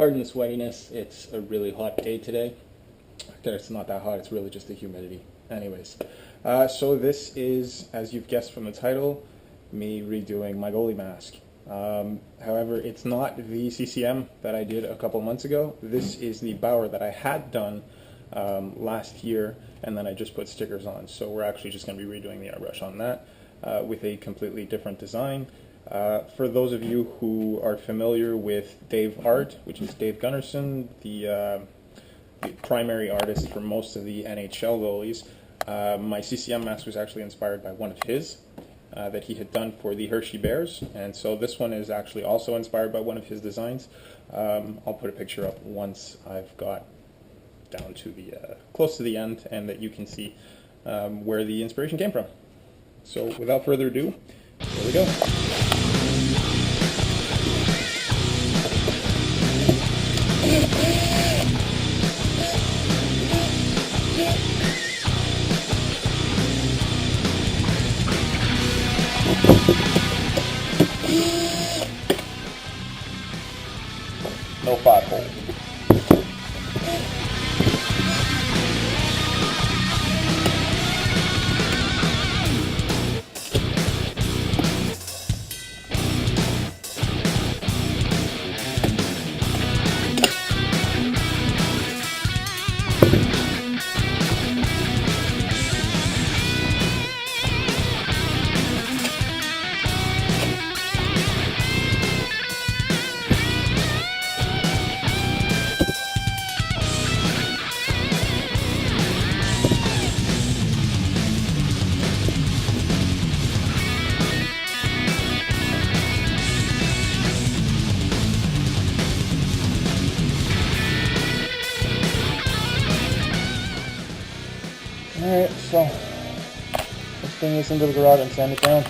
Pardon the sweatiness, it's a really hot day today. It's not that hot, it's really just the humidity. Anyways, so this is, as you've guessed from the title, me redoing my goalie mask. However, it's not the CCM that I did a couple months ago. This is the Bauer that I had done last year, and then I just put stickers on. So we're actually just going to be redoing the airbrush on that with a completely different design. For those of you who are familiar with Dave Art, which is Dave Gunnarsson, the primary artist for most of the NHL goalies, my CCM mask was actually inspired by one of his that he had done for the Hershey Bears, and so this one is actually also inspired by one of his designs. I'll put a picture up once I've got down to the close to the end, and that you can see where the inspiration came from. So without further ado, here we go. No 5-hole. Alright, so let's bring this into the garage and sand it down.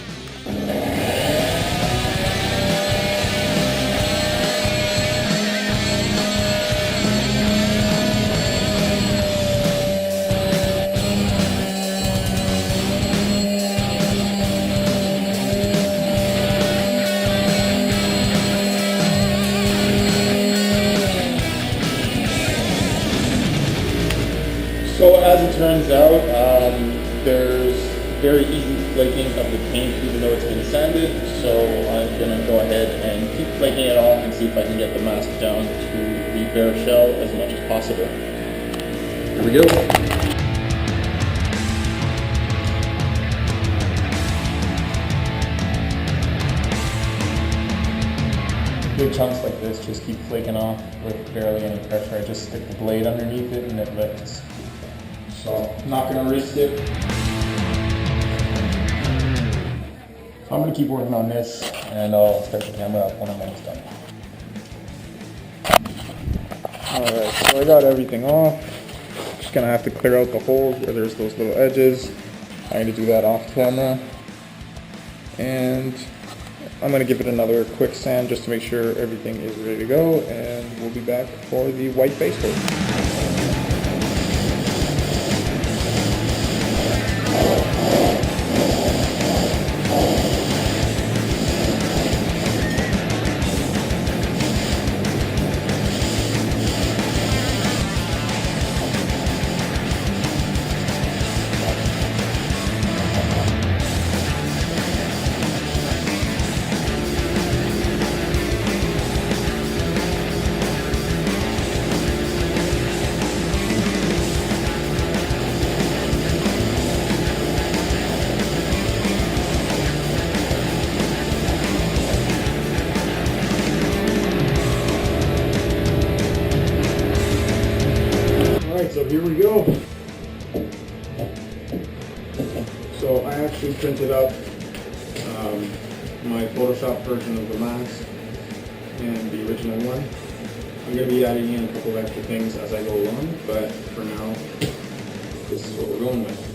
So as it turns out, there's very easy flaking of the paint even though it's been sanded, so I'm going to go ahead and keep flaking it off and see if I can get the mask down to the bare shell as much as possible. Here we go. Big chunks like this just keep flaking off with barely any pressure. I just stick the blade underneath it and it lifts. So I'm not going to risk it. So I'm going to keep working on this, and I'll start the camera up when I'm almost done. Alright, so I got everything off. Just going to have to clear out the holes where there's those little edges. I'm going to do that off camera. And I'm going to give it another quick sand just to make sure everything is ready to go, and we'll be back for the white base coat. So here we go. So I actually printed up my Photoshop version of the mask and the original one. I'm going to be adding in a couple of extra things as I go along, but for now, this is what we're going with.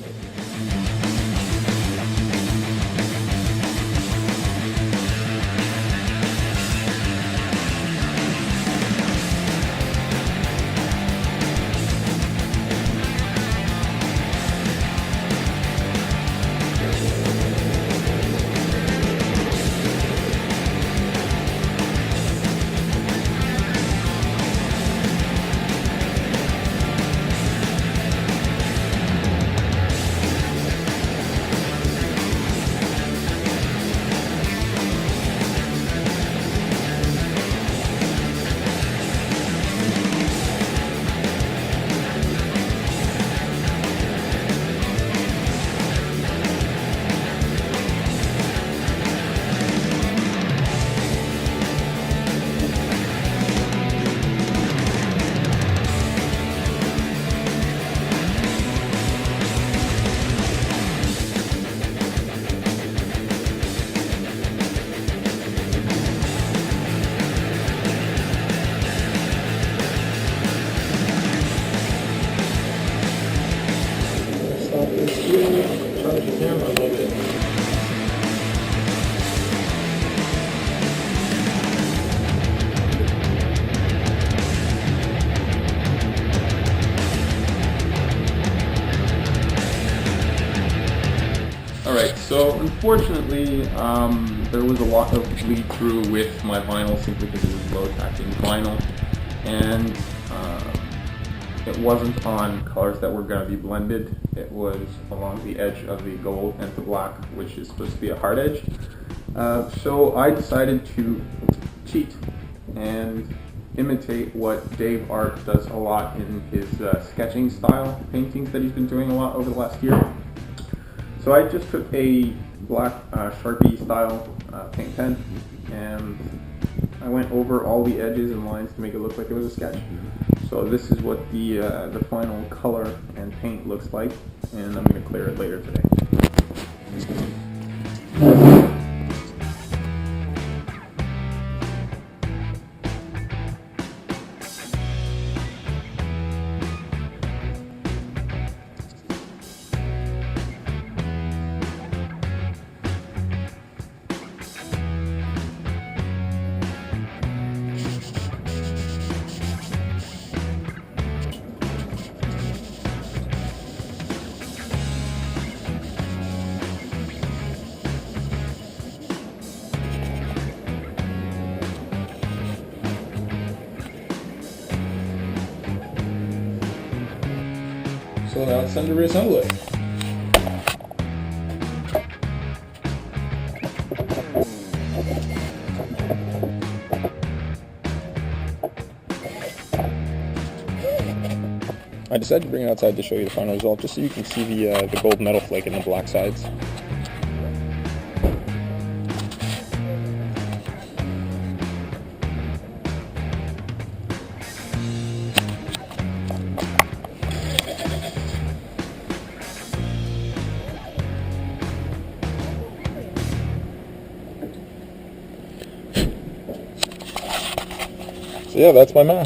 So unfortunately, there was a lot of bleed through with my vinyl simply because it was low tacking vinyl, and it wasn't on colors that were going to be blended. It was along the edge of the gold and the black, which is supposed to be a hard edge. So I decided to cheat and imitate what Dave Art does a lot in his sketching style paintings that he's been doing a lot over the last year. So I just took a black Sharpie style paint pen and I went over all the edges and lines to make it look like it was a sketch. So this is what the final color and paint looks like, and I'm going to clear it later today. So now it's time to reassemble it. I decided to bring it outside to show you the final result, just so you can see the gold metal flake in the black sides. So yeah, that's my mask.